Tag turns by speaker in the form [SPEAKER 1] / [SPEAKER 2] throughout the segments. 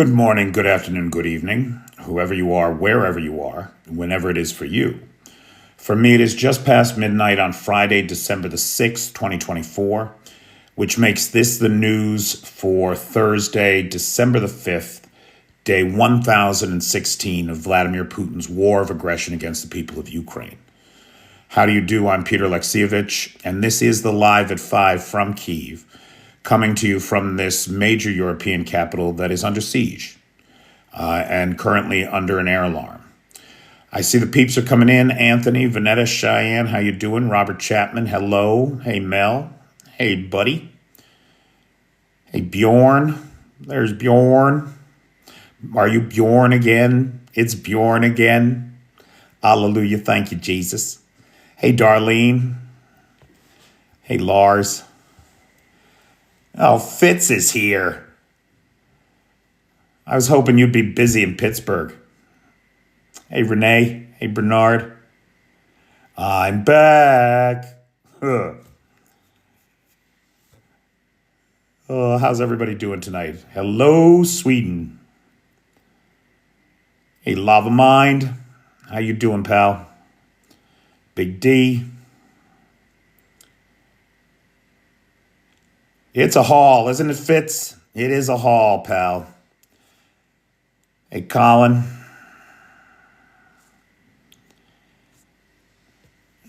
[SPEAKER 1] Good morning, good afternoon, good evening, whoever you are, wherever you are, whenever it is for you. For me, it is just past midnight on Friday, December the 6th, 2024, which makes this the news for Thursday, December the 5th, day 1016 of Vladimir Putin's war of aggression against the people of Ukraine. How do you do? I'm Peter Alexievich, and this is the Live at 5 from Kyiv, coming to you from this major European capital that is under siege and currently under an air alarm. I see the peeps are coming in. Anthony, Vanetta, Cheyenne, how you doing? Robert Chapman, hello. Hey, Mel. Hey, buddy. Hey, Bjorn. There's Bjorn. Are you Bjorn again? It's Bjorn again. Hallelujah. Thank you, Jesus. Hey, Darlene. Hey, Lars. Oh, Fitz is here. I was hoping you'd be busy in Pittsburgh. Hey, Renee. Hey, Bernard. I'm back. Huh. Oh, how's everybody doing tonight? Hello, Sweden. Hey, Lava Mind. How you doing, pal? Big D. It's a haul, isn't it, Fitz? It is a haul, pal. Hey, Colin.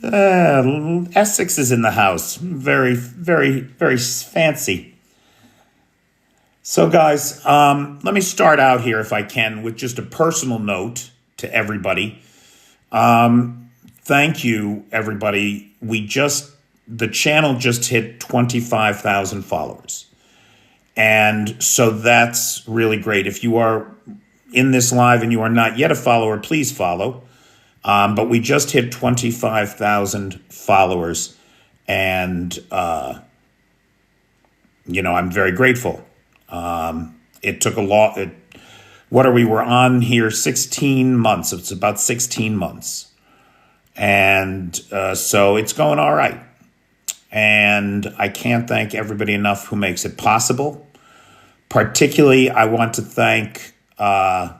[SPEAKER 1] Essex is in the house. Very, very, very fancy. So, guys, let me start out here, if I can, with just a personal note to everybody. Thank you, everybody. The channel just hit 25,000 followers. And so that's really great. If you are in this live and you are not yet a follower, please follow. But we just hit 25,000 followers. And, I'm very grateful. It took a lot. We're on here 16 months. It's about 16 months. And so it's going all right. And I can't thank everybody enough who makes it possible. Particularly, I want to thank that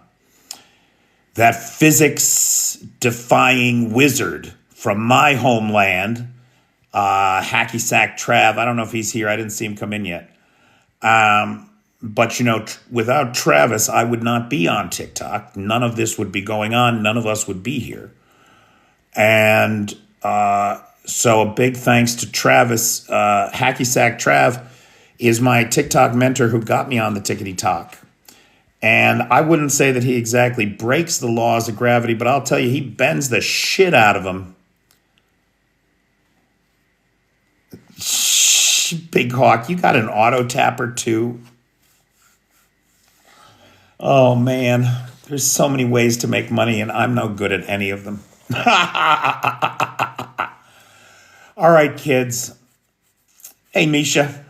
[SPEAKER 1] physics-defying wizard from my homeland, Hacky Sack Trav. I don't know if he's here. I didn't see him come in yet. But, without Travis, I would not be on TikTok. None of this would be going on. None of us would be here. And so a big thanks to Travis. Hacky Sack Trav is my TikTok mentor who got me on the Tickety Talk. And I wouldn't say that he exactly breaks the laws of gravity, but I'll tell you, he bends the shit out of them. Shh, Big Hawk, you got an auto tapper too? Oh, man. There's so many ways to make money, and I'm no good at any of them. All right, kids. Hey, Misha.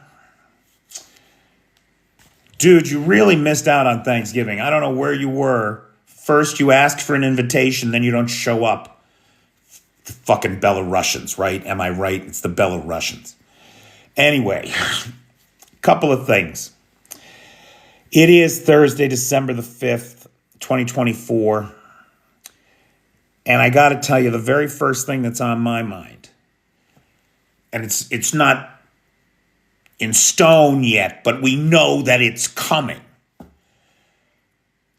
[SPEAKER 1] Dude, you really missed out on Thanksgiving. I don't know where you were. First, you asked for an invitation, then you don't show up. The fucking Belarusians, right? Am I right? It's the Belarusians. Anyway, couple of things. It is Thursday, December the 5th, 2024. And I got to tell you, the very first thing that's on my mind, and it's not in stone yet, but we know that it's coming.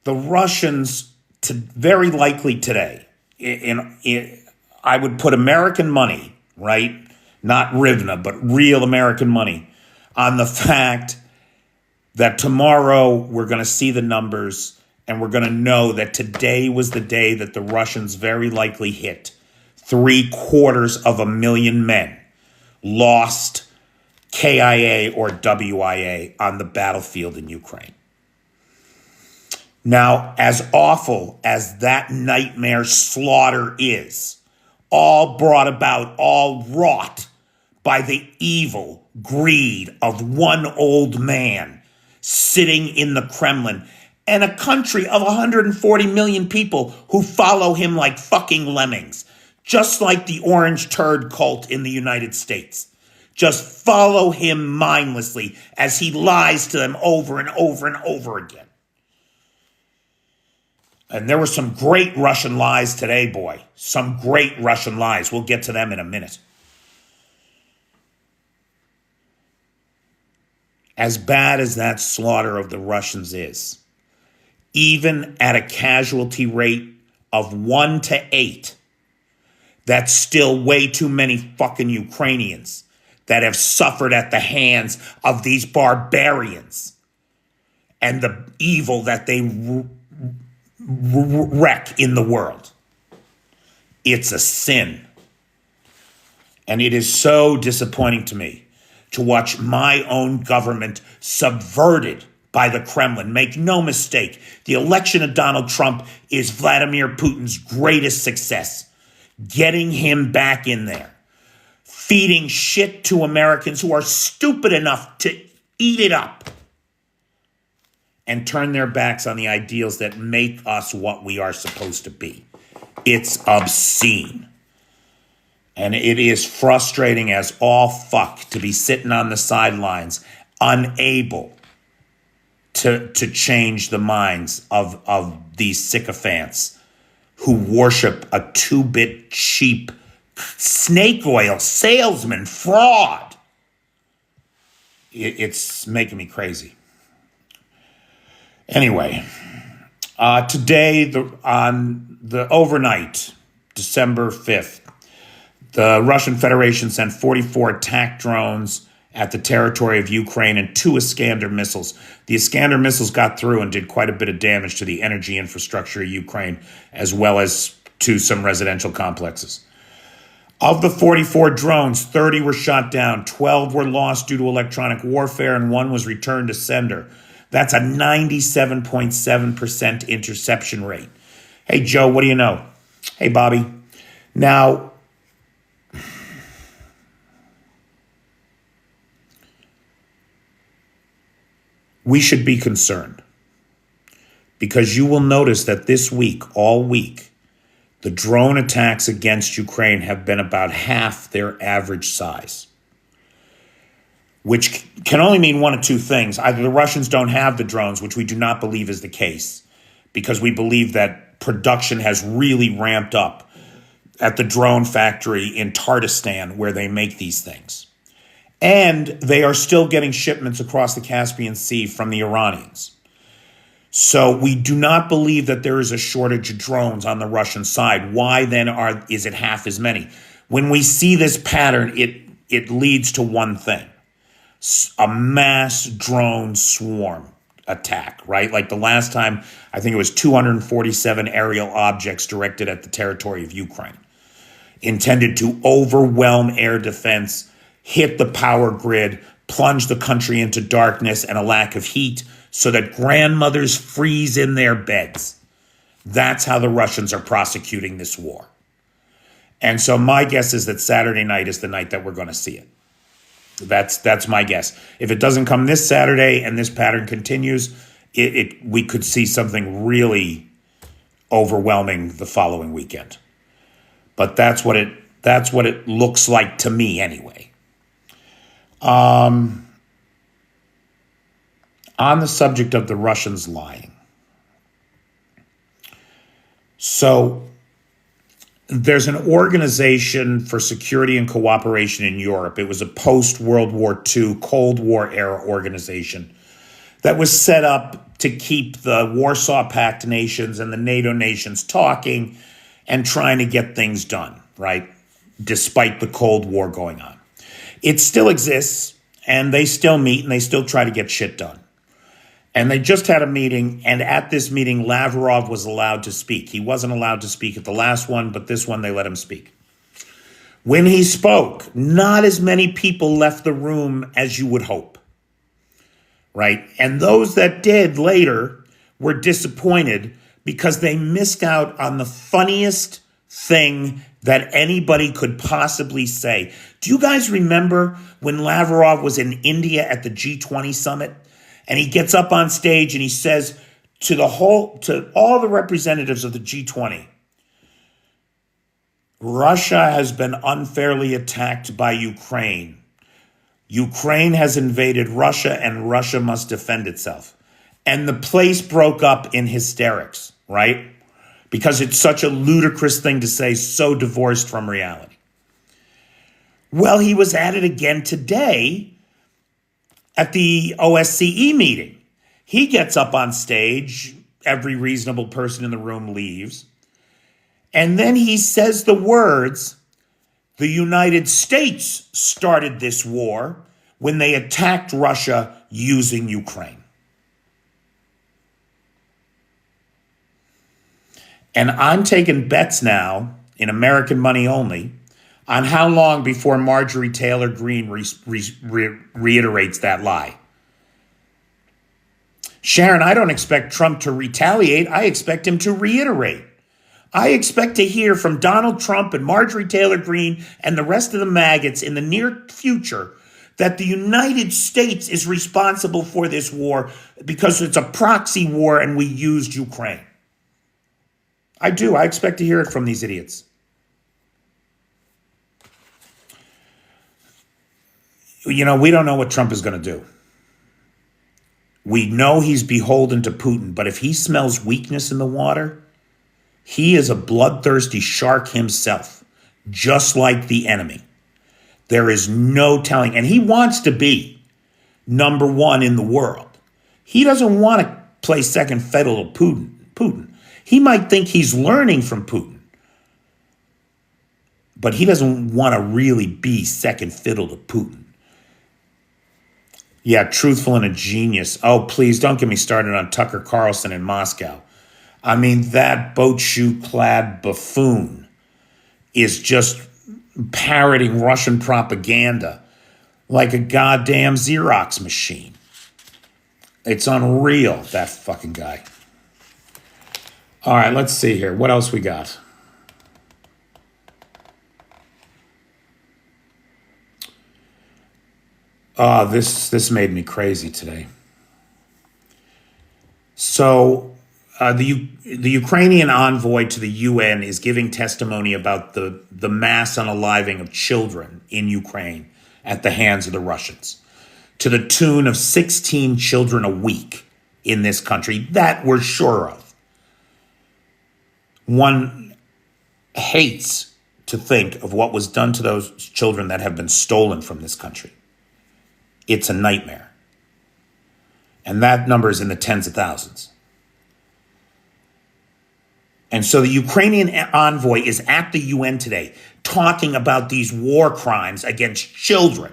[SPEAKER 1] The Russians, very likely today, I would put American money, right? Not Rivna, but real American money, on the fact that tomorrow we're going to see the numbers and we're going to know that today was the day that the Russians very likely hit 750,000 men lost KIA or WIA on the battlefield in Ukraine. Now, as awful as that nightmare slaughter is, all brought about, all wrought by the evil greed of one old man sitting in the Kremlin and a country of 140 million people who follow him like fucking lemmings, just like the orange turd cult in the United States. Just follow him mindlessly as he lies to them over and over and over again. And there were some great Russian lies today, boy. Some great Russian lies. We'll get to them in a minute. As bad as that slaughter of the Russians is, even at a casualty rate of 1 to 8, that's still way too many fucking Ukrainians that have suffered at the hands of these barbarians and the evil that they wreck in the world. It's a sin. And it is so disappointing to me to watch my own government subverted by the Kremlin. Make no mistake, the election of Donald Trump is Vladimir Putin's greatest success. Getting him back in there. Feeding shit to Americans who are stupid enough to eat it up. And turn their backs on the ideals that make us what we are supposed to be. It's obscene. And it is frustrating as all fuck to be sitting on the sidelines, unable to change the minds of these sycophants who worship a 2-bit cheap snake oil salesman fraud. It's making me crazy. Anyway, today on the overnight, December 5th, the Russian Federation sent 44 attack drones at the territory of Ukraine and 2 Iskander missiles. The Iskander missiles got through and did quite a bit of damage to the energy infrastructure of Ukraine, as well as to some residential complexes. Of the 44 drones, 30 were shot down, 12 were lost due to electronic warfare, and 1 was returned to sender. That's a 97.7% interception rate. Hey, Joe, what do you know? Hey, Bobby. Now, we should be concerned because you will notice that this week, all week, the drone attacks against Ukraine have been about half their average size, which can only mean one of two things. Either the Russians don't have the drones, which we do not believe is the case, because we believe that production has really ramped up at the drone factory in Tatarstan where they make these things. And they are still getting shipments across the Caspian Sea from the Iranians. So we do not believe that there is a shortage of drones on the Russian side. Why then is it half as many? When we see this pattern, it leads to one thing: a mass drone swarm attack, right? Like the last time, I think it was 247 aerial objects directed at the territory of Ukraine, intended to overwhelm air defense, hit the power grid, plunge the country into darkness and a lack of heat so that grandmothers freeze in their beds. That's how the Russians are prosecuting this war. And so my guess is that Saturday night is the night that we're going to see it. That's my guess. If it doesn't come this Saturday and this pattern continues, we could see something really overwhelming the following weekend. But that's what it looks like to me anyway. On the subject of the Russians lying. So there's an organization for security and cooperation in Europe. It was a post-World War II, Cold War era organization that was set up to keep the Warsaw Pact nations and the NATO nations talking and trying to get things done, right? Despite the Cold War going on. It still exists, and they still meet, and they still try to get shit done. And they just had a meeting, and at this meeting, Lavrov was allowed to speak. He wasn't allowed to speak at the last one, but this one, they let him speak. When he spoke, not as many people left the room as you would hope, right? And those that did later were disappointed because they missed out on the funniest thing that anybody could possibly say. Do you guys remember when Lavrov was in India at the G20 summit? And he gets up on stage and he says to all the representatives of the G20, Russia has been unfairly attacked by Ukraine. Ukraine has invaded Russia and Russia must defend itself. And the place broke up in hysterics, right? because it's such a ludicrous thing to say, so divorced from reality. Well, he was at it again today at the OSCE meeting. He gets up on stage, every reasonable person in the room leaves, and then he says the words, "The United States started this war when they attacked Russia using Ukraine." And I'm taking bets now, in American money only, on how long before Marjorie Taylor Greene reiterates that lie. Sharon, I don't expect Trump to retaliate. I expect him to reiterate. I expect to hear from Donald Trump and Marjorie Taylor Greene and the rest of the maggots in the near future that the United States is responsible for this war because it's a proxy war and we used Ukraine. I do. I expect to hear it from these idiots. You know, we don't know what Trump is going to do. We know he's beholden to Putin, but if he smells weakness in the water, he is a bloodthirsty shark himself, just like the enemy. There is no telling, and he wants to be number one in the world. He doesn't want to play second fiddle to Putin. He might think he's learning from Putin, but he doesn't want to really be second fiddle to Putin. Yeah, truthful and a genius. Oh, please don't get me started on Tucker Carlson in Moscow. I mean, that boat shoe-clad buffoon is just parroting Russian propaganda like a goddamn Xerox machine. It's unreal, that fucking guy. All right, let's see here. What else we got? Oh, this made me crazy today. So the Ukrainian envoy to the UN is giving testimony about the mass unaliving of children in Ukraine at the hands of the Russians, to the tune of 16 children a week in this country that we're sure of. One hates to think of what was done to those children that have been stolen from this country. It's a nightmare. And that number is in the tens of thousands. And so the Ukrainian envoy is at the UN today talking about these war crimes against children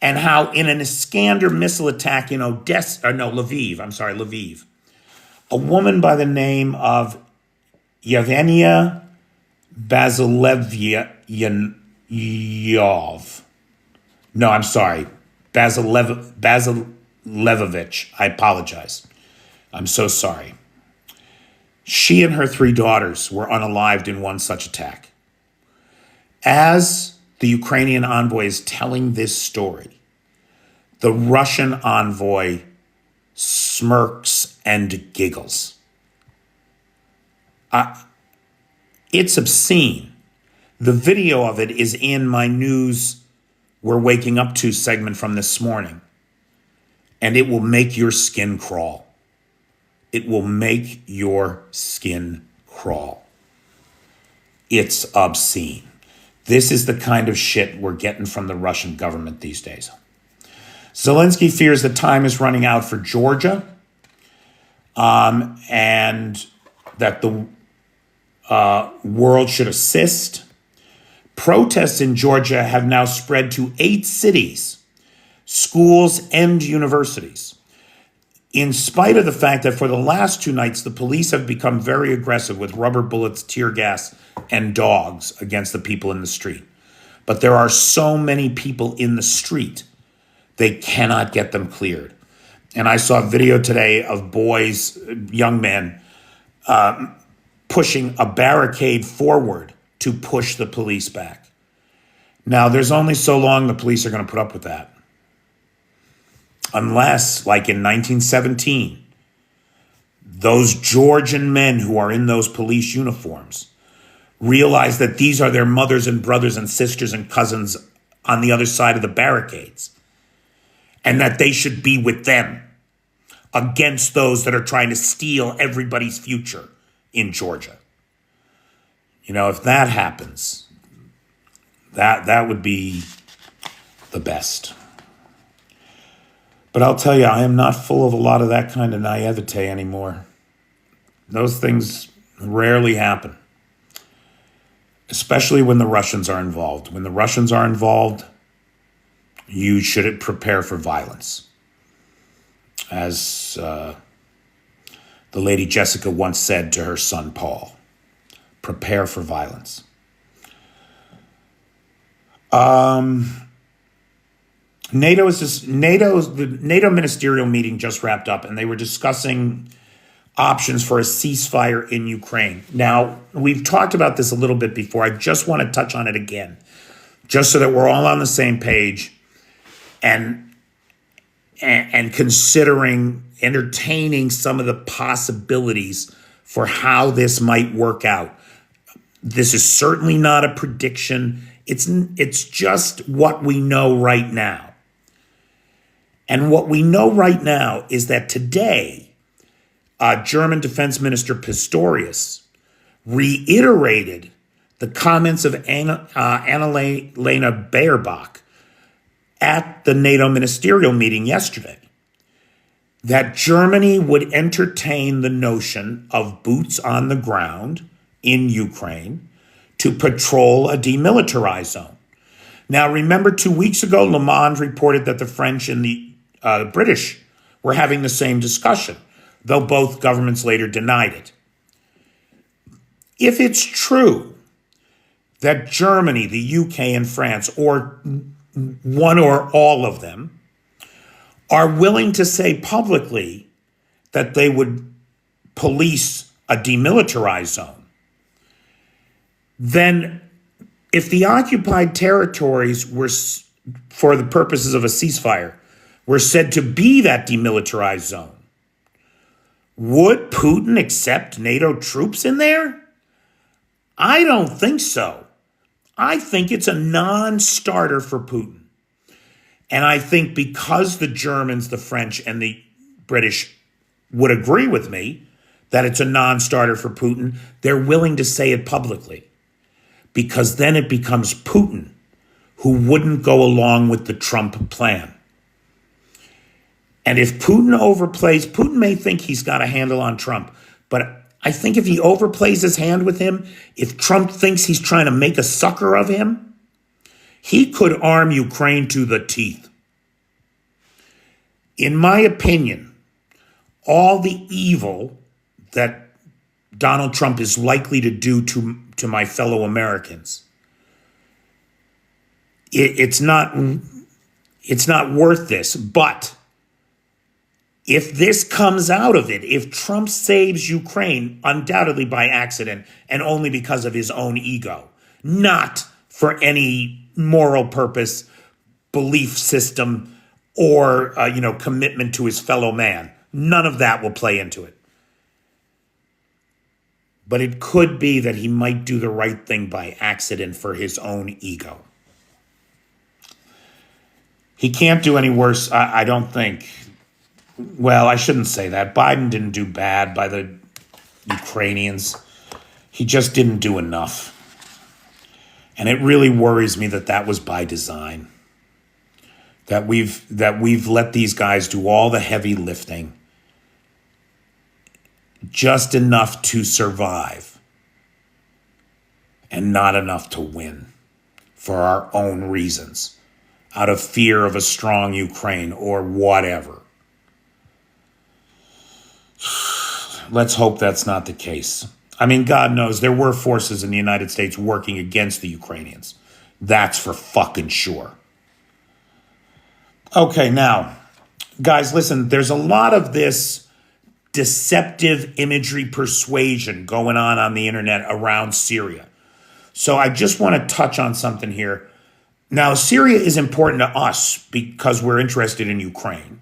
[SPEAKER 1] and how in an Iskander missile attack in Lviv, a woman by the name of Yevgenia Basilevyov. Basilevich. I apologize. I'm so sorry. She and her 3 daughters were unalived in one such attack. As the Ukrainian envoy is telling this story, the Russian envoy smirks and giggles. It's obscene. The video of it is in my news We're Waking Up To segment from this morning. And it will make your skin crawl. It will make your skin crawl. It's obscene. This is the kind of shit we're getting from the Russian government these days. Zelensky fears that time is running out for Georgia, and that the world should assist. Protests in Georgia have now spread to 8 cities, schools, and universities, in spite of the fact that for the last 2 nights, the police have become very aggressive with rubber bullets, tear gas, and dogs against the people in the street. But there are so many people in the street, they cannot get them cleared. And I saw a video today of boys, young men, pushing a barricade forward to push the police back. Now, there's only so long the police are going to put up with that. Unless, like in 1917, those Georgian men who are in those police uniforms realize that these are their mothers and brothers and sisters and cousins on the other side of the barricades, and that they should be with them against those that are trying to steal everybody's future in Georgia. If that happens, that would be the best. But I'll tell you, I am not full of a lot of that kind of naivete anymore. Those things rarely happen, especially when the Russians are involved. When the Russians are involved, you should prepare for violence. As the lady Jessica once said to her son Paul, prepare for violence. The NATO ministerial meeting just wrapped up, and they were discussing options for a ceasefire in Ukraine. Now, we've talked about this a little bit before. I just want to touch on it again, just so that we're all on the same page and considering entertaining some of the possibilities for how this might work out. This is certainly not a prediction. It's just what we know right now. And what we know right now is that today, German Defense Minister Pistorius reiterated the comments of Annalena Baerbock at the NATO ministerial meeting yesterday, that Germany would entertain the notion of boots on the ground in Ukraine to patrol a demilitarized zone. Now, remember 2 weeks ago, Le Monde reported that the French and the British were having the same discussion, though both governments later denied it. If it's true that Germany, the UK, and France, or one or all of them, are willing to say publicly that they would police a demilitarized zone, then if the occupied territories were, for the purposes of a ceasefire, were said to be that demilitarized zone, would Putin accept NATO troops in there? I don't think so. I think it's a non-starter for Putin. And I think because the Germans, the French, and the British would agree with me that it's a non-starter for Putin, they're willing to say it publicly. Because then it becomes Putin who wouldn't go along with the Trump plan. And if Putin overplays, Putin may think he's got a handle on Trump, but I think if he overplays his hand with him, if Trump thinks he's trying to make a sucker of him, he could arm Ukraine to the teeth. In my opinion, all the evil that Donald Trump is likely to do to my fellow Americans, it's not worth this. But if this comes out of it, if Trump saves Ukraine, undoubtedly by accident and only because of his own ego, not for any moral purpose, belief system, or commitment to his fellow man, none of that will play into it. But it could be that he might do the right thing by accident for his own ego. He can't do any worse, I don't think. Well, I shouldn't say that. Biden didn't do bad by the Ukrainians. He just didn't do enough. And it really worries me that was by design. That we've let these guys do all the heavy lifting, just enough to survive and not enough to win for our own reasons, out of fear of a strong Ukraine or whatever. Let's hope that's not the case. I mean, God knows there were forces in the United States working against the Ukrainians. That's for fucking sure. Okay, now, guys, listen, there's a lot of this deceptive imagery persuasion going on the internet around Syria. So I just want to touch on something here. Now, Syria is important to us because we're interested in Ukraine.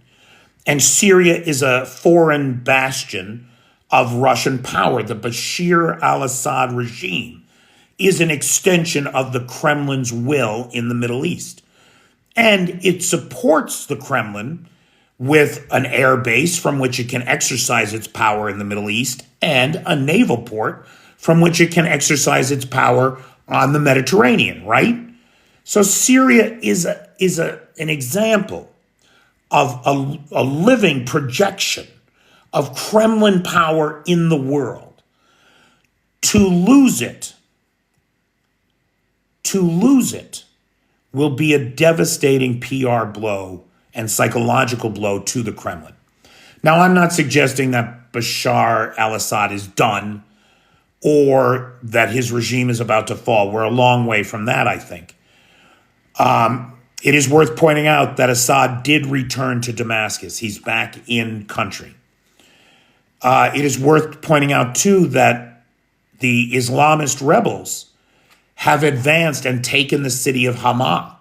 [SPEAKER 1] And Syria is a foreign bastion of Russian power. The Bashar al-Assad regime is an extension of the Kremlin's will in the Middle East. And it supports the Kremlin with an air base from which it can exercise its power in the Middle East and a naval port from which it can exercise its power on the Mediterranean, right? So Syria is an example of a living projection of Kremlin power in the world. To lose it will be a devastating PR blow and psychological blow to the Kremlin. Now, I'm not suggesting that Bashar al-Assad is done or that his regime is about to fall. We're a long way from that, I think. It is worth pointing out that Assad did return to Damascus. He's back in country. It is worth pointing out, too, that the Islamist rebels have advanced and taken the city of Hama.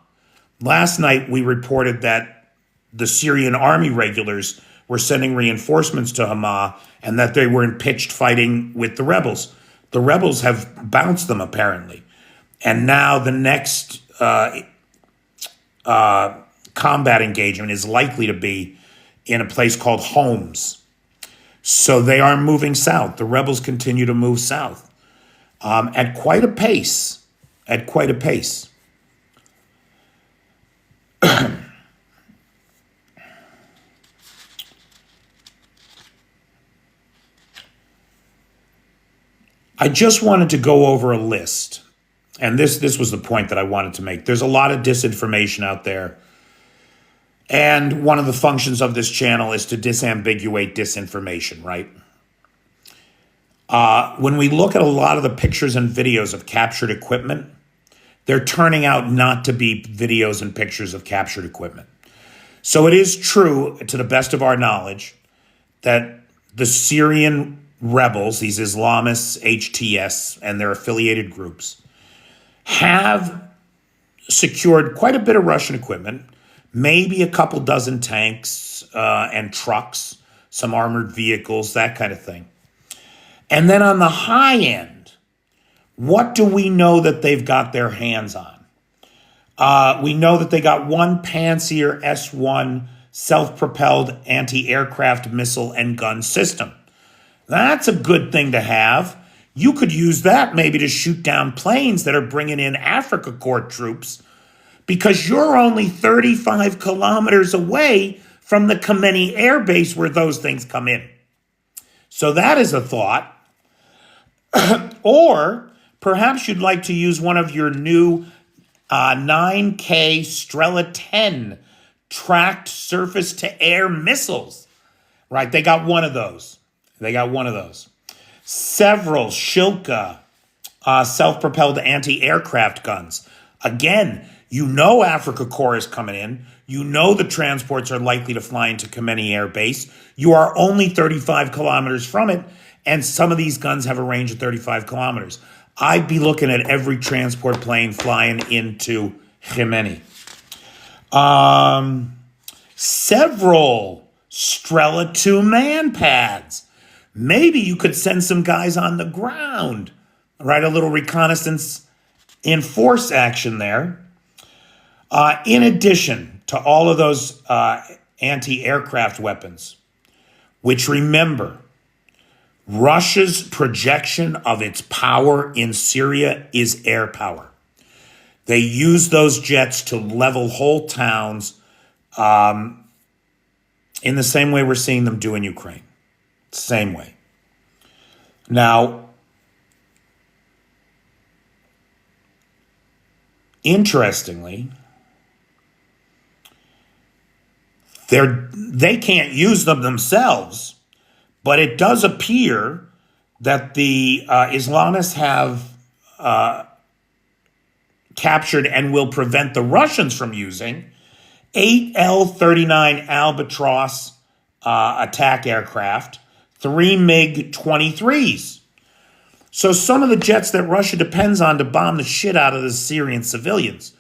[SPEAKER 1] Last night, we reported that the Syrian army regulars were sending reinforcements to Hama and that they were in pitched fighting with the rebels. The rebels have bounced them, apparently. And now the next combat engagement is likely to be in a place called Homs. So they are moving south. The rebels continue to move south at quite a pace. I just wanted to go over a list. And this was the point that I wanted to make. There's a lot of disinformation out there. And one of the functions of this channel is to disambiguate disinformation, right? When we look at a lot of the pictures and videos of captured equipment, they're turning out not to be videos and pictures of captured equipment. So it is true, to the best of our knowledge, that the Syrian rebels, these Islamists, HTS, and their affiliated groups, have secured quite a bit of Russian equipment, maybe a couple dozen tanks and trucks, some armored vehicles, that kind of thing. And then on the high end, what do we know that they've got their hands on? We know that they got one Pantsir S-1 self-propelled anti-aircraft missile and gun system. That's a good thing to have. You could use that maybe to shoot down planes that are bringing in Africa Corps troops, because you're only 35 kilometers away from the Khamenei Air Base where those things come in. So that is a thought. Or perhaps you'd like to use one of your new 9K Strela 10 tracked surface-to-air missiles. Right, they got one of those. Several Shilka self-propelled anti-aircraft guns. Again, you know Africa Corps is coming in. You know the transports are likely to fly into Khamenei Air Base. You are only 35 kilometers from it, and some of these guns have a range of 35 kilometers. I'd be looking at every transport plane flying into Khamenei. Several Strela 2 man pads. Maybe you could send some guys on the ground, right? A little reconnaissance in force action there. In addition to all of those anti-aircraft weapons, which, remember, Russia's projection of its power in Syria is air power. They use those jets to level whole towns in the same way we're seeing them do in Ukraine. Same way. Now, interestingly, they can't use them themselves, but it does appear that the Islamists have captured and will prevent the Russians from using 8 L-39 Albatross attack aircraft, 3 MiG-23s. So some of the jets that Russia depends on to bomb the shit out of the Syrian civilians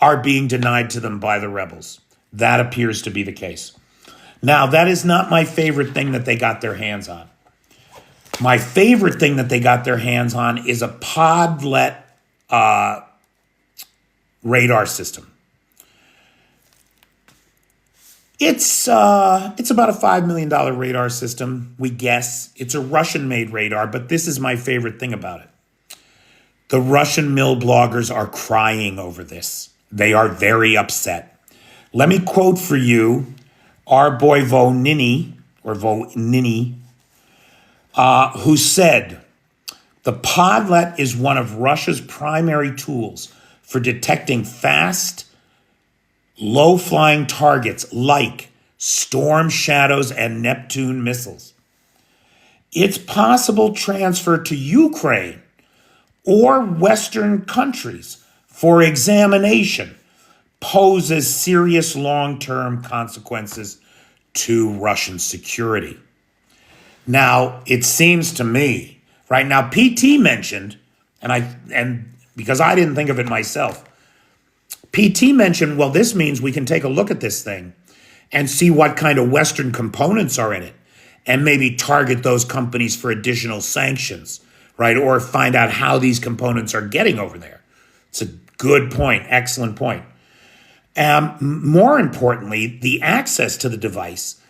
[SPEAKER 1] are being denied to them by the rebels. That appears to be the case. Now, that is not my favorite thing that they got their hands on. My favorite thing that they got their hands on is a podlet radar system. It's about a $5 million radar system, we guess. It's a Russian-made radar, but this is my favorite thing about it. The Russian mill bloggers are crying over this. They are very upset. Let me quote for you our boy Vonini, who said, the Podlet is one of Russia's primary tools for detecting fast, low-flying targets like Storm Shadows and Neptune missiles. Its possible transfer to Ukraine or Western countries for examination poses serious long-term consequences to Russian security. Now, it seems to me, right now, PT mentioned, and because I didn't think of it myself, PT mentioned, well, this means we can take a look at this thing and see what kind of Western components are in it and maybe target those companies for additional sanctions, right? Or find out how these components are getting over there. It's a good point, excellent point. More importantly, the access to the device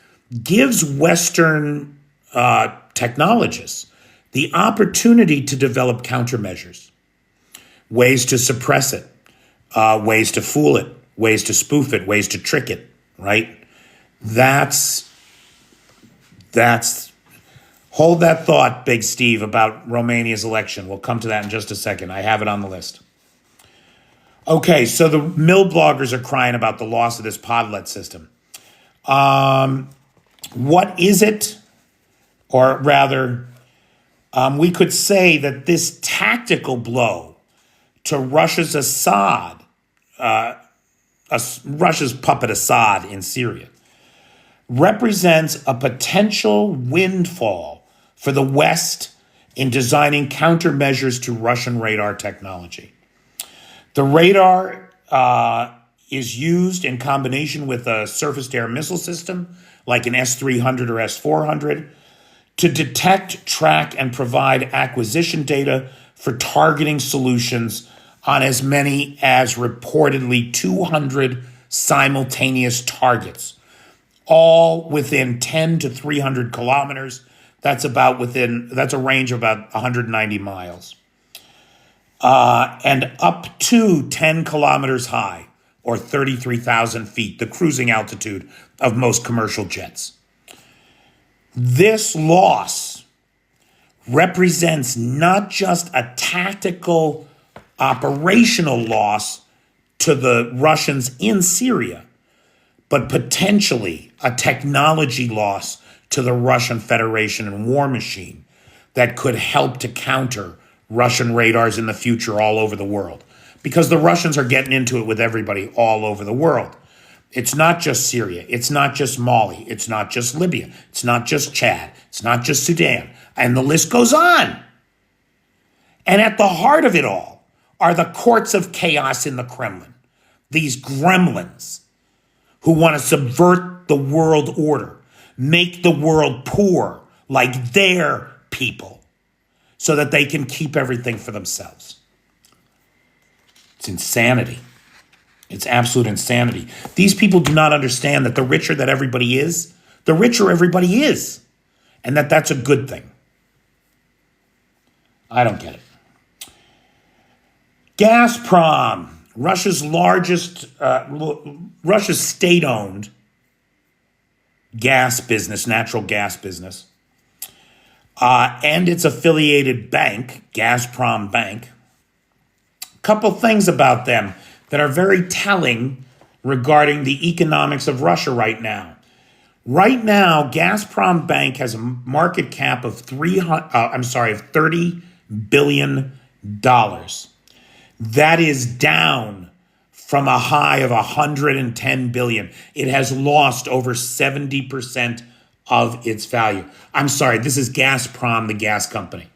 [SPEAKER 1] gives Western technologists the opportunity to develop countermeasures, ways to suppress it, ways to fool it, ways to spoof it, ways to trick it, right? That's hold that thought, Big Steve, about Romania's election. We'll come to that in just a second. I have it on the list. Okay, so the mill bloggers are crying about the loss of this Podlet system. What is it? Or rather, we could say that this tactical blow to Russia's Russia's puppet Assad in Syria represents a potential windfall for the West in designing countermeasures to Russian radar technology. The radar is used in combination with a surface-to-air missile system like an S-300 or S-400 to detect, track, and provide acquisition data for targeting solutions on as many as reportedly 200 simultaneous targets, all within 10 to 300 kilometers. That's a range of about 190 miles. And up to 10 kilometers high, or 33,000 feet, the cruising altitude of most commercial jets. This loss represents not just a tactical operational loss to the Russians in Syria, but potentially a technology loss to the Russian Federation and war machine that could help to counter Russian radars in the future all over the world. Because the Russians are getting into it with everybody all over the world. It's not just Syria. It's not just Mali. It's not just Libya. It's not just Chad. It's not just Sudan. And the list goes on. And at the heart of it all are the courts of chaos in the Kremlin. These gremlins who want to subvert the world order, make the world poor like their people so that they can keep everything for themselves. It's insanity. It's absolute insanity. These people do not understand that the richer that everybody is, the richer everybody is, and that that's a good thing. I don't get it. Gazprom, Russia's state-owned gas business, natural gas business, and its affiliated bank, Gazprom Bank. A couple things about them that are very telling regarding the economics of Russia right now. Right now, Gazprom Bank has a market cap of $30 billion. That is down from a high of $110 billion. It has lost over 70% of its value. I'm sorry, this is Gazprom, the gas company.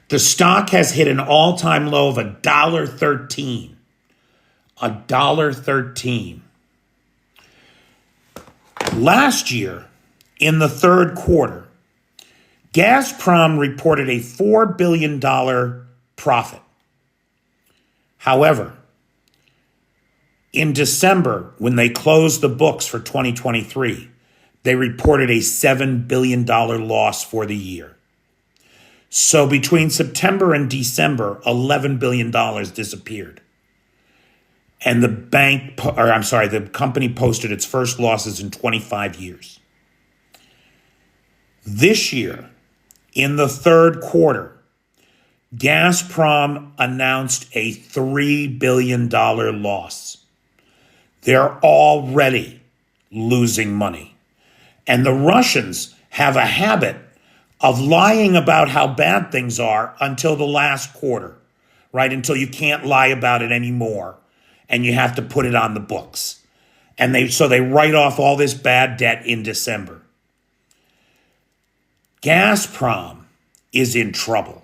[SPEAKER 1] The stock has hit an all-time low of $1.13. $1.13. Last year, in the third quarter, Gazprom reported a $4 billion profit. However, In December, when they closed the books for 2023, they reported a $7 billion loss for the year. So between September and December, $11 billion disappeared. And the company posted its first losses in 25 years. This year, in the third quarter, Gazprom announced a $3 billion loss. They're already losing money. And the Russians have a habit of lying about how bad things are until the last quarter, right? Until you can't lie about it anymore and you have to put it on the books. And so they write off all this bad debt in December. Gazprom is in trouble.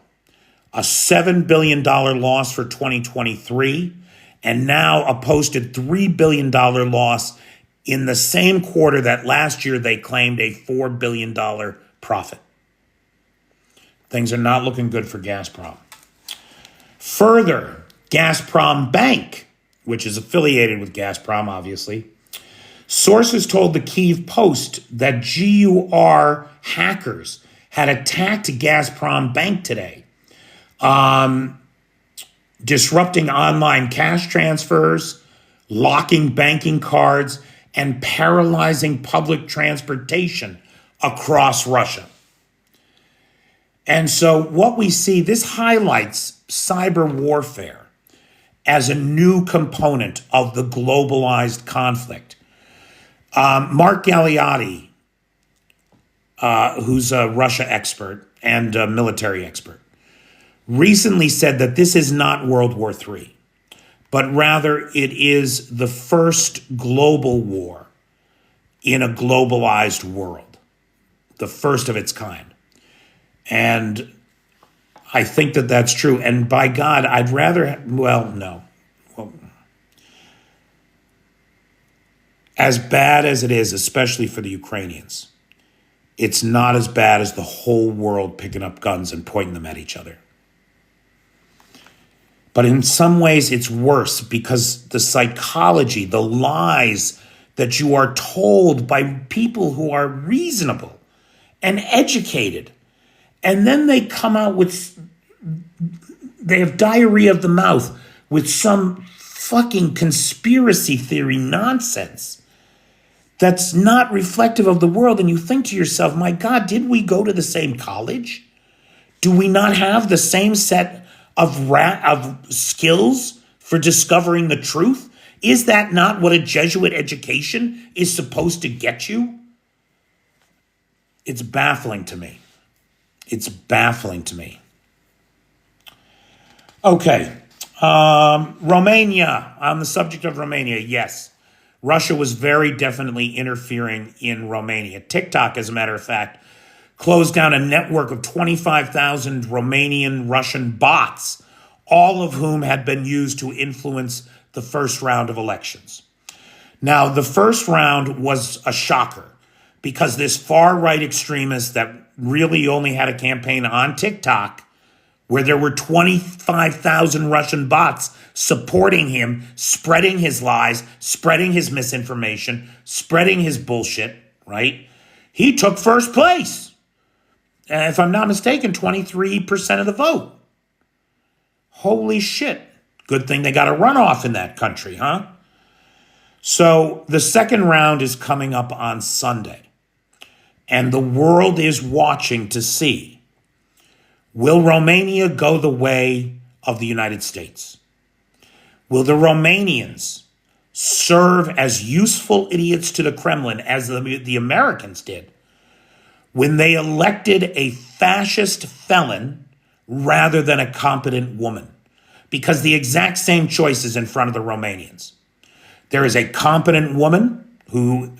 [SPEAKER 1] A $7 billion loss for 2023, and now a posted $3 billion loss in the same quarter that last year they claimed a $4 billion profit. Things are not looking good for Gazprom. Further, Gazprom Bank, which is affiliated with Gazprom, obviously, sources told the Kyiv Post that GUR hackers had attacked Gazprom Bank today, disrupting online cash transfers, locking banking cards, and paralyzing public transportation across Russia. And so what we see, this highlights cyber warfare as a new component of the globalized conflict. Mark Galeotti, who's a Russia expert and a military expert, recently said that this is not World War III, but rather it is the first global war in a globalized world, the first of its kind. And I think that that's true. And by God, I'd rather, as bad as it is, especially for the Ukrainians, it's not as bad as the whole world picking up guns and pointing them at each other. But in some ways, it's worse because the psychology, the lies that you are told by people who are reasonable and educated, and then they come out with, they have diarrhea of the mouth with some fucking conspiracy theory nonsense that's not reflective of the world. And you think to yourself, my God, did we go to the same college? Do we not have the same set of skills for discovering the truth? Is that not what a Jesuit education is supposed to get you? It's baffling to me. It's baffling to me. Okay. Romania. On the subject of Romania, yes. Russia was very definitely interfering in Romania. TikTok, as a matter of fact, closed down a network of 25,000 Romanian Russian bots, all of whom had been used to influence the first round of elections. Now, the first round was a shocker because this far-right extremist that really only had a campaign on TikTok where there were 25,000 Russian bots supporting him, spreading his lies, spreading his misinformation, spreading his bullshit, right? He took first place. If I'm not mistaken, 23% of the vote. Holy shit. Good thing they got a runoff in that country, huh? So the second round is coming up on Sunday. And the world is watching to see, will Romania go the way of the United States? Will the Romanians serve as useful idiots to the Kremlin as the Americans did when they elected a fascist felon rather than a competent woman? Because the exact same choice is in front of the Romanians. There is a competent woman who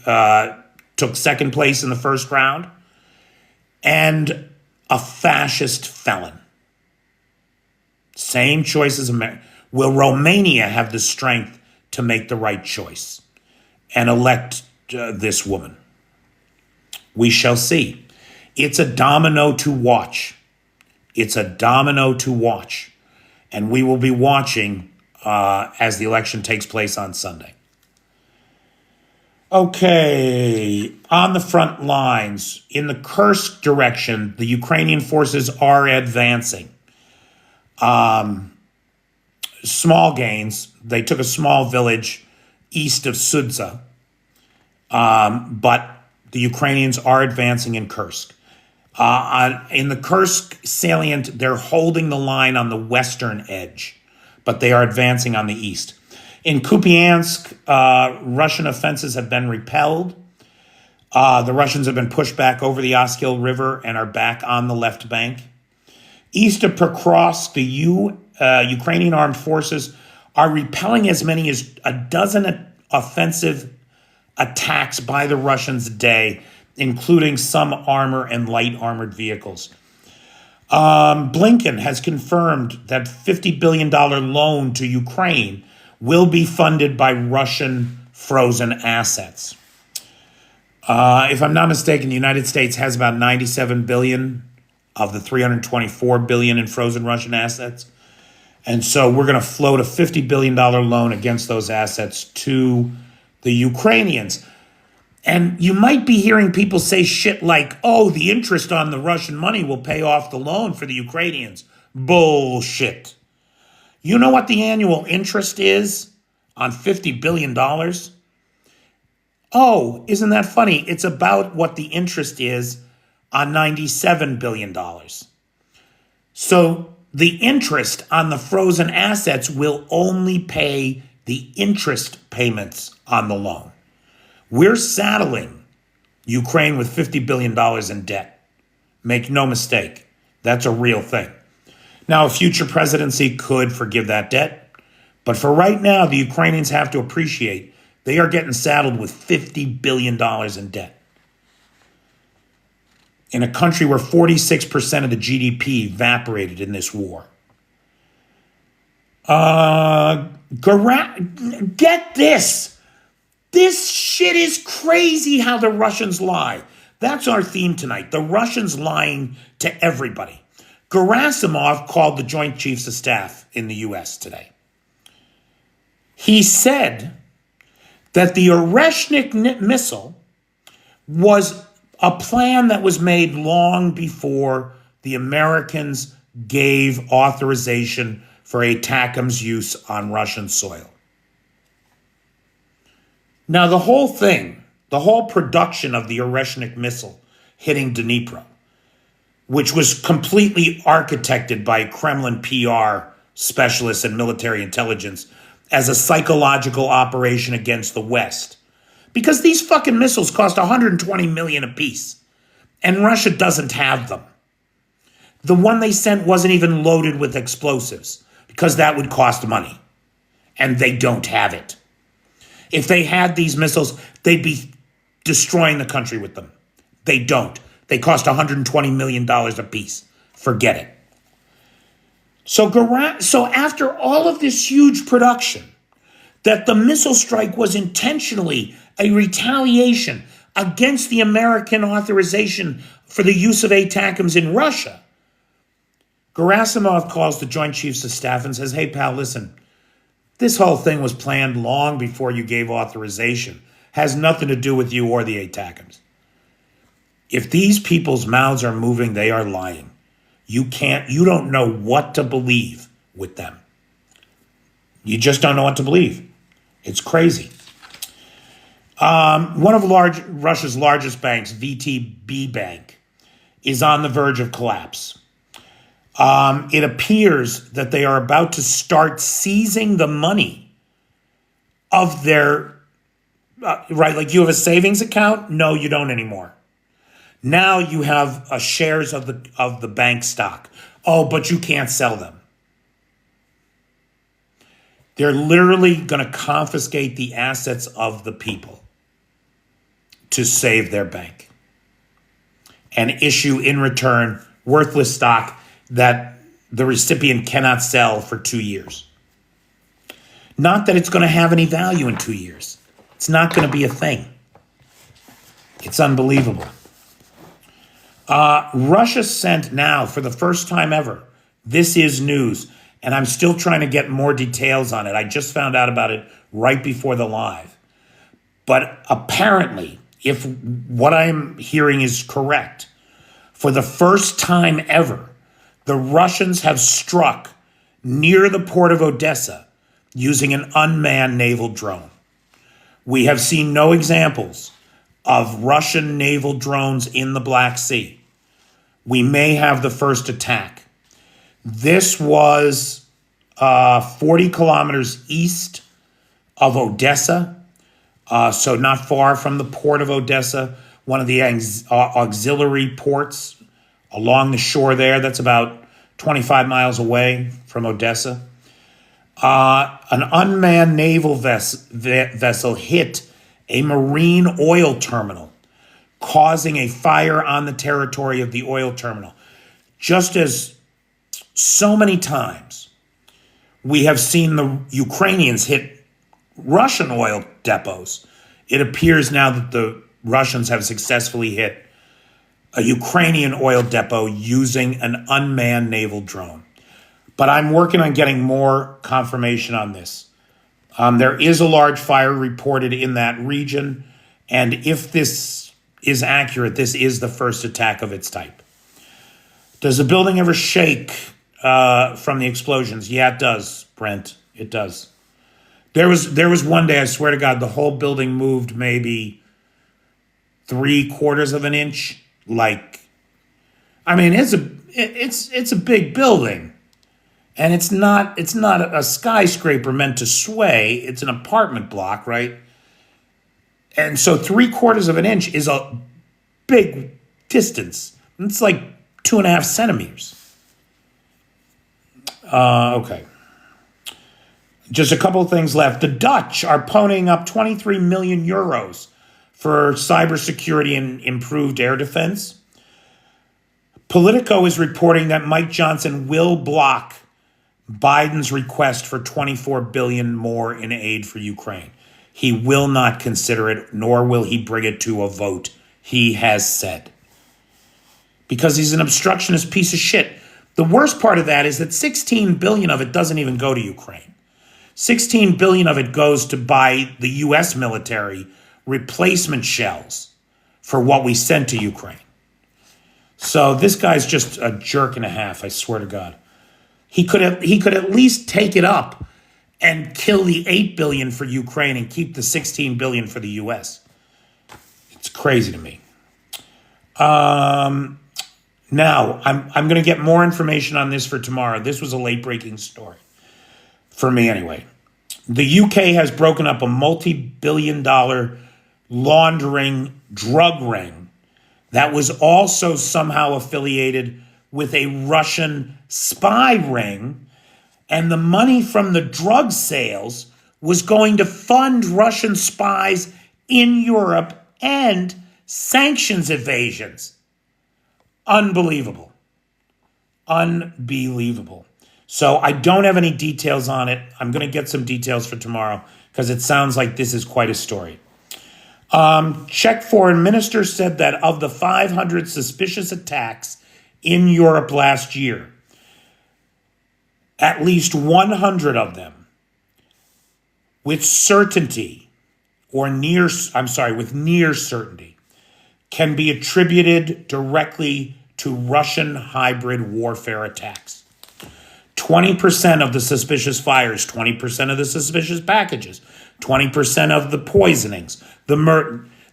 [SPEAKER 1] took second place in the first round, and a fascist felon. Same choice as America. Will Romania have the strength to make the right choice and elect this woman? We shall see. It's a domino to watch. It's a domino to watch. And we will be watching as the election takes place on Sunday. Okay, on the front lines, in the Kursk direction, the Ukrainian forces are advancing. Small gains. They took a small village east of Sudza, but the Ukrainians are advancing in Kursk. In the Kursk salient, they're holding the line on the western edge, but they are advancing on the east. In Kupiansk, Russian offenses have been repelled. The Russians have been pushed back over the Oskil River and are back on the left bank. East of Pokrovsk, the Ukrainian armed forces are repelling as many as a dozen offensive attacks by the Russians a day, including some armor and light armored vehicles. Blinken has confirmed that $50 billion loan to Ukraine will be funded by Russian frozen assets. If I'm not mistaken, the United States has about $97 billion of the $324 billion in frozen Russian assets. And so we're going to float a $50 billion loan against those assets to the Ukrainians. And you might be hearing people say shit like, oh, the interest on the Russian money will pay off the loan for the Ukrainians. Bullshit. You know what the annual interest is on $50 billion? Oh, isn't that funny? It's about what the interest is on $97 billion. So the interest on the frozen assets will only pay the interest payments on the loan. We're saddling Ukraine with $50 billion in debt. Make no mistake, that's a real thing. Now, a future presidency could forgive that debt, but for right now, the Ukrainians have to appreciate they are getting saddled with $50 billion in debt. In a country where 46% of the GDP evaporated in this war. Get this. This shit is crazy how the Russians lie. That's our theme tonight. The Russians lying to everybody. Gerasimov called the Joint Chiefs of Staff in the U.S. today. He said that the Oreshnik missile was a plan that was made long before the Americans gave authorization for ATACMS use on Russian soil. Now, the whole thing, the whole production of the Oreshnik missile hitting Dnipro, which was completely architected by Kremlin PR specialists and military intelligence as a psychological operation against the West. Because these fucking missiles cost $120 million apiece, and Russia doesn't have them. The one they sent wasn't even loaded with explosives, because that would cost money, and they don't have it. If they had these missiles, they'd be destroying the country with them. They don't. They cost $120 million apiece. Forget it. So after all of this huge production, that the missile strike was intentionally a retaliation against the American authorization for the use of ATACMS in Russia, Gerasimov calls the Joint Chiefs of Staff and says, hey, pal, listen, this whole thing was planned long before you gave authorization. Has nothing to do with you or the ATACMS. If these people's mouths are moving, they are lying. You don't know what to believe with them. You just don't know what to believe. It's crazy. One of Russia's largest banks, VTB Bank, is on the verge of collapse. It appears that they are about to start seizing the money of their, right, like you have a savings account? No, you don't anymore. Now you have shares of the bank stock. Oh, but you can't sell them. They're literally going to confiscate the assets of the people to save their bank and issue in return worthless stock that the recipient cannot sell for 2 years. Not that it's going to have any value in 2 years. It's not going to be a thing. It's unbelievable. Russia sent now, for the first time ever, this is news, and I'm still trying to get more details on it. I just found out about it right before the live. But apparently, if what I'm hearing is correct, for the first time ever, the Russians have struck near the port of Odessa using an unmanned naval drone. We have seen no examples of Russian naval drones in the Black Sea. We may have the first attack. This was 40 kilometers east of Odessa, so not far from the port of Odessa, one of the auxiliary ports along the shore there. That's about 25 miles away from Odessa. An unmanned naval vessel hit a marine oil terminal, causing a fire on the territory of the oil terminal. Just as so many times we have seen the Ukrainians hit Russian oil depots, it appears now that the Russians have successfully hit a Ukrainian oil depot using an unmanned naval drone. But I'm working on getting more confirmation on this. There is a large fire reported in that region, and if this is accurate, this is the first attack of its type. Does the building ever shake from the explosions? Yeah, it does, Brent. It does. There was one day, I swear to God, the whole building moved maybe 3/4 of an inch. It's a big building. And it's not a skyscraper meant to sway. It's an apartment block, right? And so 3/4 of an inch is a big distance. It's like 2.5 centimeters. Okay. Just a couple of things left. The Dutch are ponying up 23 million euros for cybersecurity and improved air defense. Politico is reporting that Mike Johnson will block Biden's request for $24 billion more in aid for Ukraine. He will not consider it, nor will he bring it to a vote, he has said. Because he's an obstructionist piece of shit. The worst part of that is that $16 billion of it doesn't even go to Ukraine. $16 billion of it goes to buy the U.S. military replacement shells for what we sent to Ukraine. So this guy's just a jerk and a half, I swear to God. He could at least take it up and kill the $8 billion for Ukraine and keep the $16 billion for the U.S. It's crazy to me. Now, I'm going to get more information on this for tomorrow. This was a late-breaking story. For me, anyway. The UK has broken up a multi-billion-dollar laundering drug ring that was also somehow affiliated with a Russian spy ring, and the money from the drug sales was going to fund Russian spies in Europe and sanctions evasions. Unbelievable. Unbelievable. So I don't have any details on it. I'm going to get some details for tomorrow because it sounds like this is quite a story. Czech foreign minister said that of the 500 suspicious attacks in Europe last year, at least 100 of them with certainty with near certainty can be attributed directly to Russian hybrid warfare attacks. 20% of the suspicious fires, 20% of the suspicious packages, 20% of the poisonings,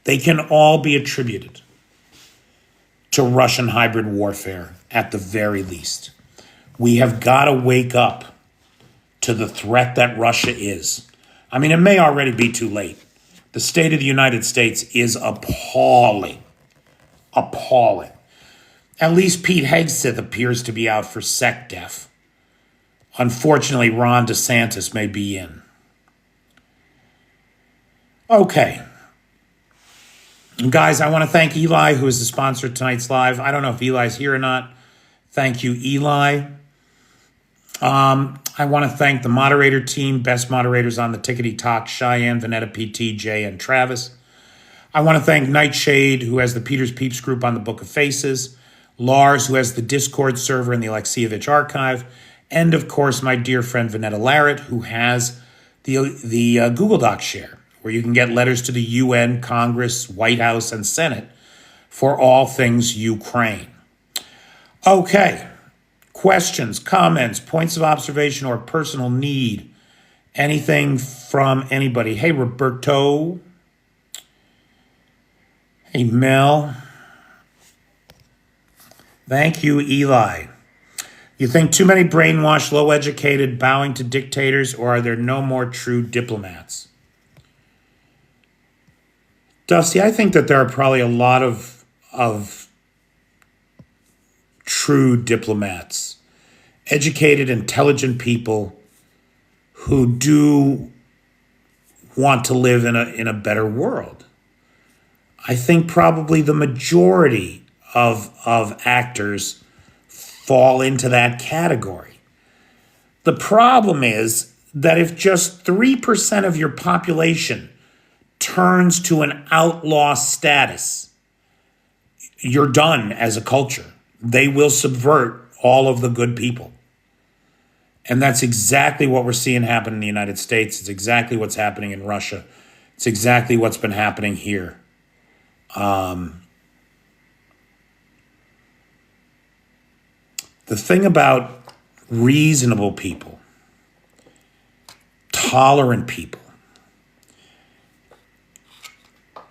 [SPEAKER 1] they can all be attributed to Russian hybrid warfare at the very least. We have got to wake up to the threat that Russia is. I mean, it may already be too late. The state of the United States is appalling. Appalling. At least Pete Hegseth appears to be out for SecDef. Unfortunately, Ron DeSantis may be in. Okay. Guys, I want to thank Eli, who is the sponsor of tonight's live. I don't know if Eli's here or not. Thank you, Eli. I want to thank the moderator team, best moderators on the Tickety Talk, Cheyenne, Vanetta PT, Jay, and Travis. I want to thank Nightshade, who has the Peters Peeps group on the Book of Faces, Lars, who has the Discord server in the Alexievich archive, And of course, my dear friend Vanetta Larrett, who has the Google Doc share, where you can get letters to the UN, Congress, White House, and Senate for all things Ukraine. Okay, questions, comments, points of observation, or personal need? Anything from anybody? Hey, Roberto. Hey, Mel. Thank you, Eli. You think too many brainwashed, low-educated, bowing to dictators, or are there no more true diplomats? Dusty, I think that there are probably a lot of true diplomats, educated, intelligent people who do want to live in a better world. I think probably the majority of actors fall into that category. The problem is that if just 3% of your population turns to an outlaw status, you're done as a culture. They will subvert all of the good people. And that's exactly what we're seeing happen in the United States. It's exactly what's happening in Russia. It's exactly what's been happening here. The thing about reasonable people, tolerant people,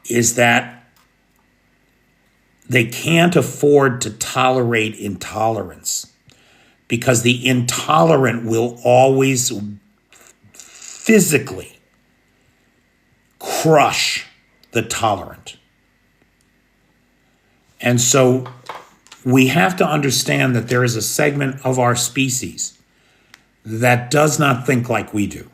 [SPEAKER 1] is that they can't afford to tolerate intolerance, because the intolerant will always physically crush the tolerant. And so we have to understand that there is a segment of our species that does not think like we do.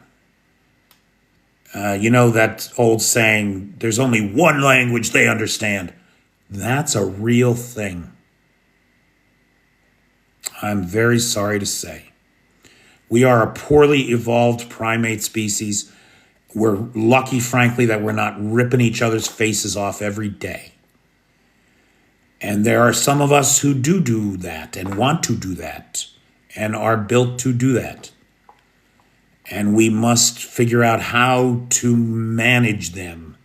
[SPEAKER 1] You know that old saying, there's only one language they understand. That's a real thing. I'm very sorry to say. We are a poorly evolved primate species. We're lucky, frankly, that we're not ripping each other's faces off every day. And there are some of us who do that and want to do that and are built to do that. And we must figure out how to manage them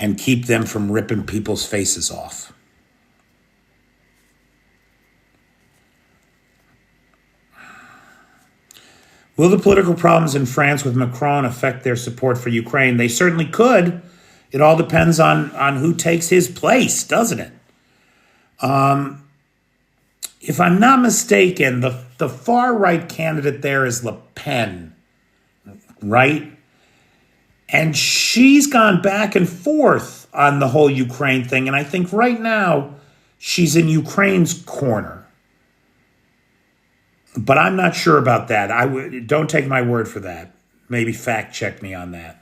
[SPEAKER 1] and keep them from ripping people's faces off. Will the political problems in France with Macron affect their support for Ukraine? They certainly could. It all depends on who takes his place, doesn't it? If I'm not mistaken, the far-right candidate there is Le Pen, right? And she's gone back and forth on the whole Ukraine thing. And I think right now she's in Ukraine's corner. But I'm not sure about that. Don't take my word for that. Maybe fact check me on that.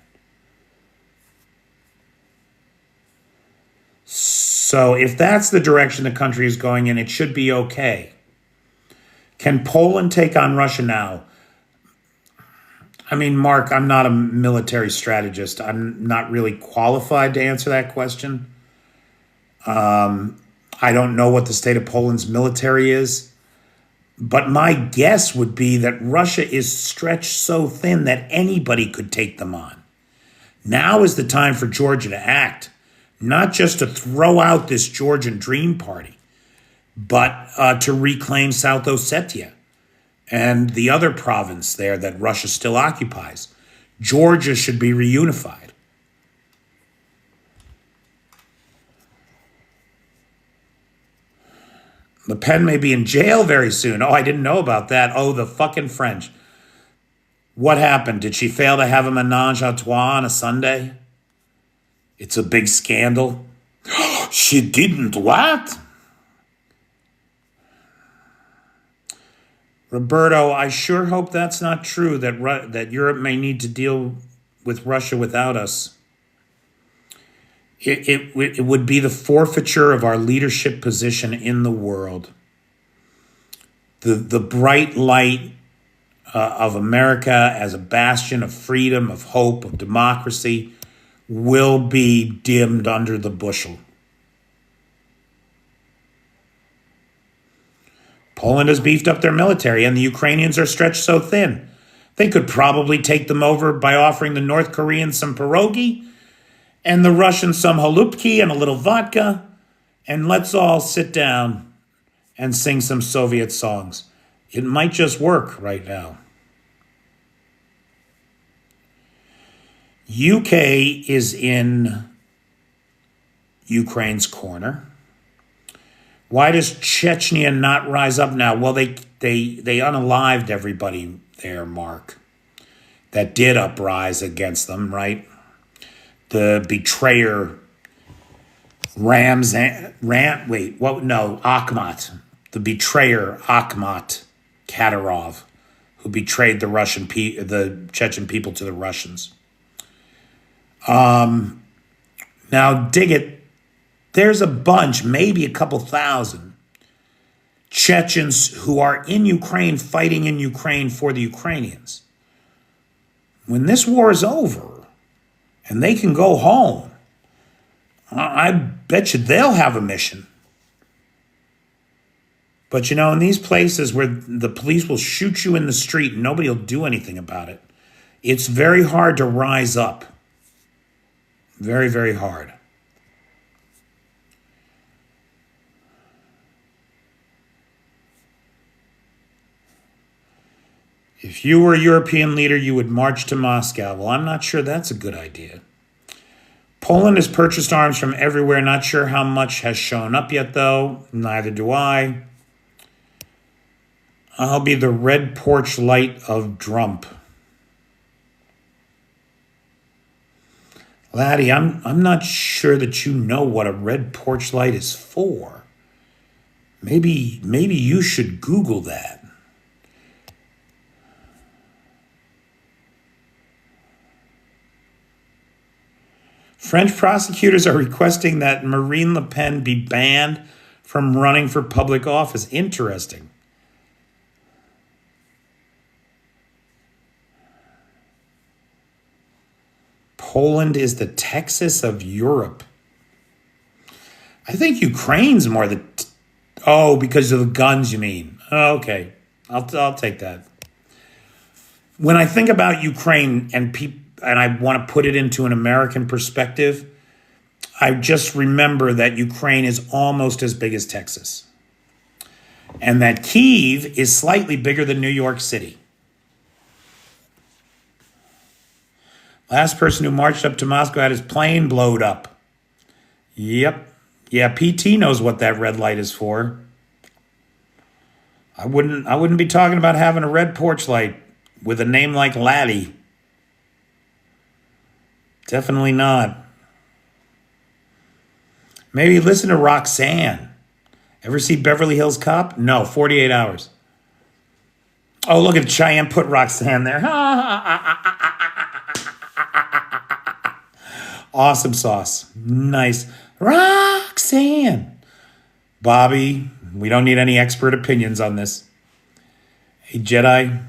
[SPEAKER 1] So if that's the direction the country is going in, it should be okay. Can Poland take on Russia now? I mean, Mark, I'm not a military strategist. I'm not really qualified to answer that question. I don't know what the state of Poland's military is. But my guess would be that Russia is stretched so thin that anybody could take them on. Now is the time for Georgia to act. Not just to throw out this Georgian Dream Party, but to reclaim South Ossetia and the other province there that Russia still occupies. Georgia should be reunified. Le Pen may be in jail very soon. Oh, I didn't know about that. Oh, the fucking French. What happened? Did she fail to have a menage a trois on a Sunday? It's a big scandal. She didn't what? Roberto, I sure hope that's not true, that Europe may need to deal with Russia without us. It would be the forfeiture of our leadership position in the world. The bright light of America as a bastion of freedom, of hope, of democracy will be dimmed under the bushel. Poland has beefed up their military, and the Ukrainians are stretched so thin. They could probably take them over by offering the North Koreans some pierogi and the Russians some halupki and a little vodka, and let's all sit down and sing some Soviet songs. It might just work right now. UK is in Ukraine's corner. Why does Chechnya not rise up now? Well, they unalived everybody there, Mark, that did uprise against them, right? The betrayer Akhmat. The betrayer Akhmat Kadyrov, who betrayed the Chechen people to the Russians. Now, dig it. There's a bunch, maybe a couple thousand Chechens who are in Ukraine, fighting in Ukraine for the Ukrainians. When this war is over and they can go home, I bet you they'll have a mission. But in these places where the police will shoot you in the street and nobody will do anything about it, it's very hard to rise up. Very, very hard. If you were a European leader, you would march to Moscow. Well, I'm not sure that's a good idea. Poland has purchased arms from everywhere. Not sure how much has shown up yet, though. Neither do I. I'll be the red porch light of Trump. Laddie, I'm not sure that you know what a red porch light is for. Maybe you should Google that. French prosecutors are requesting that Marine Le Pen be banned from running for public office. Interesting. Poland is the Texas of Europe. I think Ukraine's more because of the guns, you mean? Oh, okay, I'll take that. When I think about Ukraine and I want to put it into an American perspective, I just remember that Ukraine is almost as big as Texas, and that Kyiv is slightly bigger than New York City. Last person who marched up to Moscow had his plane blowed up. Yep. Yeah, PT knows what that red light is for. I wouldn't be talking about having a red porch light with a name like Laddie. Definitely not. Maybe listen to Roxanne. Ever see Beverly Hills Cop? No, 48 Hours. Oh, look at Cheyenne put Roxanne there. Awesome sauce. Nice. Roxanne. Bobby, we don't need any expert opinions on this. Hey, Jedi.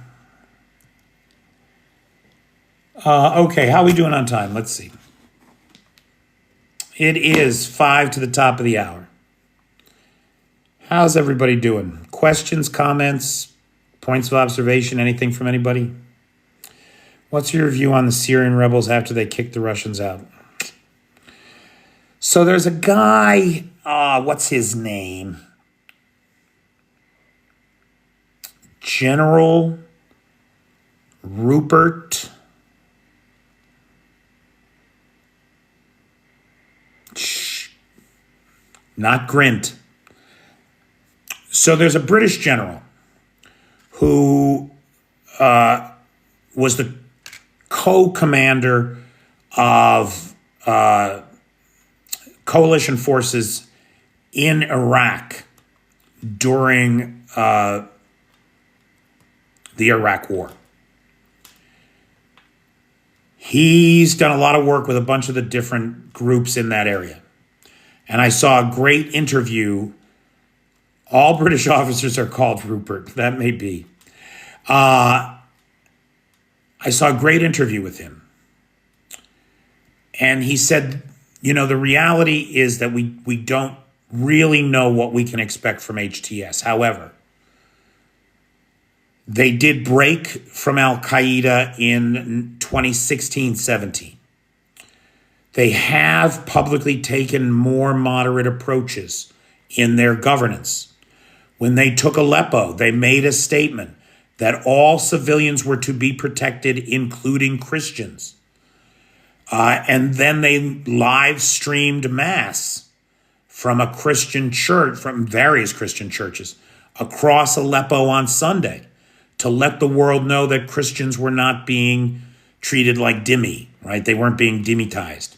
[SPEAKER 1] Okay, how are we doing on time? Let's see. It is 5 to the top of the hour. How's everybody doing? Questions, comments, points of observation, anything from anybody? What's your view on the Syrian rebels after they kicked the Russians out? So there's a guy, what's his name? General Rupert. Not Grint. So there's a British general who was the co-commander of coalition forces in Iraq during the Iraq War. He's done a lot of work with a bunch of the different groups in that area. And I saw a great interview. All British officers are called Rupert. That may be. I saw a great interview with him. And he said, the reality is that we don't really know what we can expect from HTS. However, They did break from Al-Qaeda in 2016-17. They have publicly taken more moderate approaches in their governance. When they took Aleppo, they made a statement that all civilians were to be protected, including Christians. And then they live streamed mass from a Christian church, from various Christian churches across Aleppo on Sunday to let the world know that Christians were not being treated like dhimmi, right? They weren't being dhimmitized.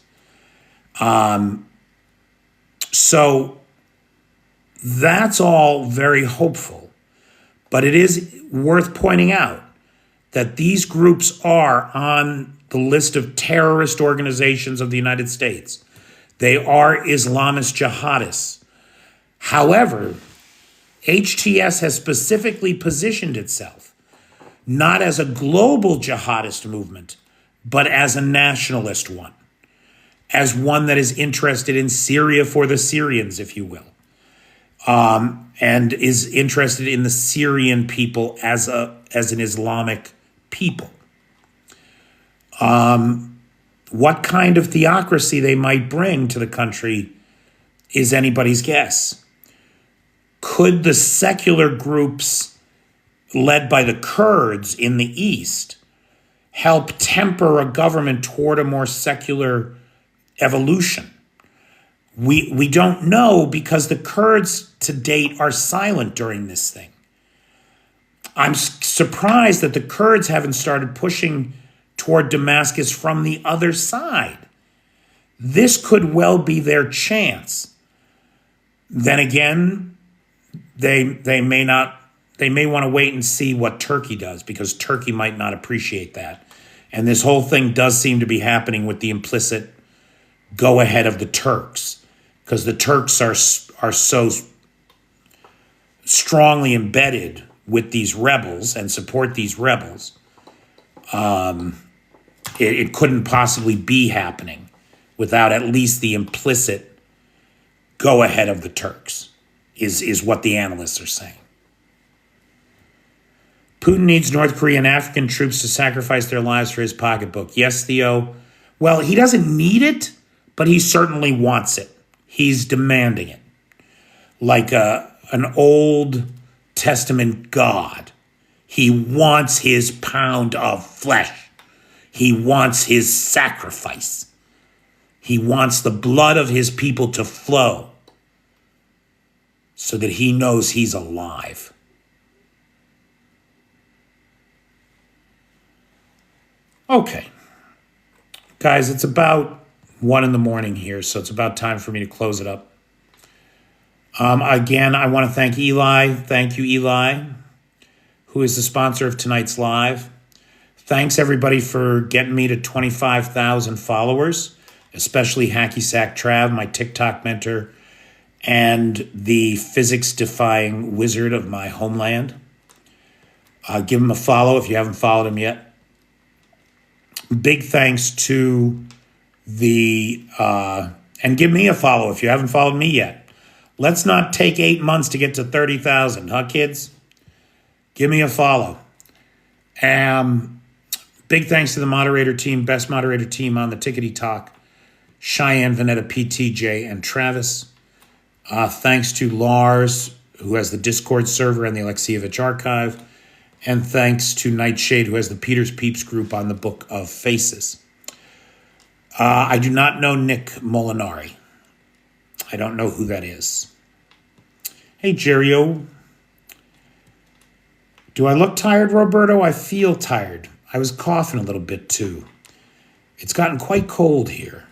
[SPEAKER 1] So that's all very hopeful. But it is worth pointing out that these groups are on the list of terrorist organizations of the United States. They are Islamist jihadists. However, HTS has specifically positioned itself not as a global jihadist movement, but as a nationalist one, as one that is interested in Syria for the Syrians, if you will, and is interested in the Syrian people as an Islamic people. What kind of theocracy they might bring to the country is anybody's guess. Could the secular groups led by the Kurds in the East help temper a government toward a more secular evolution? We don't know, because the Kurds to date are silent during this thing. I'm surprised that the Kurds haven't started pushing toward Damascus from the other side. This could well be their chance. Then again, they may want to wait and see what Turkey does, because Turkey might not appreciate that. And this whole thing does seem to be happening with the implicit go ahead of the Turks, because the Turks are so strongly embedded with these rebels and support these rebels. It couldn't possibly be happening without at least the implicit go ahead of the Turks, is what the analysts are saying. Putin needs North Korean and African troops to sacrifice their lives for his pocketbook. Yes, Theo. Well, he doesn't need it, but he certainly wants it. He's demanding it. Like an Old Testament God. He wants his pound of flesh. He wants his sacrifice. He wants the blood of his people to flow so that he knows he's alive. Okay. Guys, it's about 1 a.m. here, so it's about time for me to close it up. Again, I want to thank Eli. Thank you, Eli, who is the sponsor of tonight's live. Thanks, everybody, for getting me to 25,000 followers, especially Hacky Sack Trav, my TikTok mentor, and the physics-defying wizard of my homeland. Give him a follow if you haven't followed him yet. Big thanks to and give me a follow if you haven't followed me yet. Let's not take 8 months to get to 30,000, huh, kids? Give me a follow. Big thanks to the moderator team, best moderator team on the Tickety Talk, Cheyenne, Vanetta, PTJ, and Travis. Thanks to Lars, who has the Discord server and the Alexievich archive. And thanks to Nightshade, who has the Peter's Peeps group on the Book of Faces. I do not know Nick Molinari. I don't know who that is. Hey, Jerry-O. Do I look tired, Roberto? I feel tired. I was coughing a little bit, too. It's gotten quite cold here.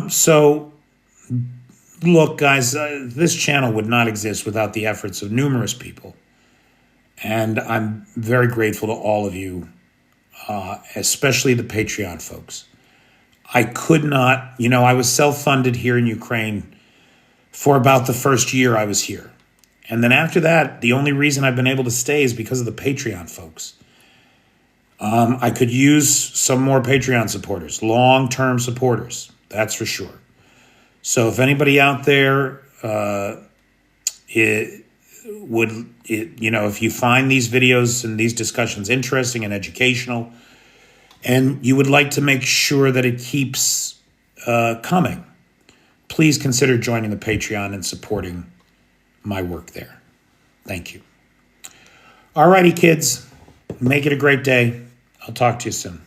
[SPEAKER 1] So, look, guys, this channel would not exist without the efforts of numerous people. And I'm very grateful to all of you, especially the Patreon folks. I could not, I was self-funded here in Ukraine for about the first year I was here. And then after that, the only reason I've been able to stay is because of the Patreon folks. I could use some more Patreon supporters, long-term supporters, that's for sure. So if anybody out there if you find these videos and these discussions interesting and educational, and you would like to make sure that it keeps coming, please consider joining the Patreon and supporting my work there. Thank you. All righty, kids. Make it a great day. I'll talk to you soon.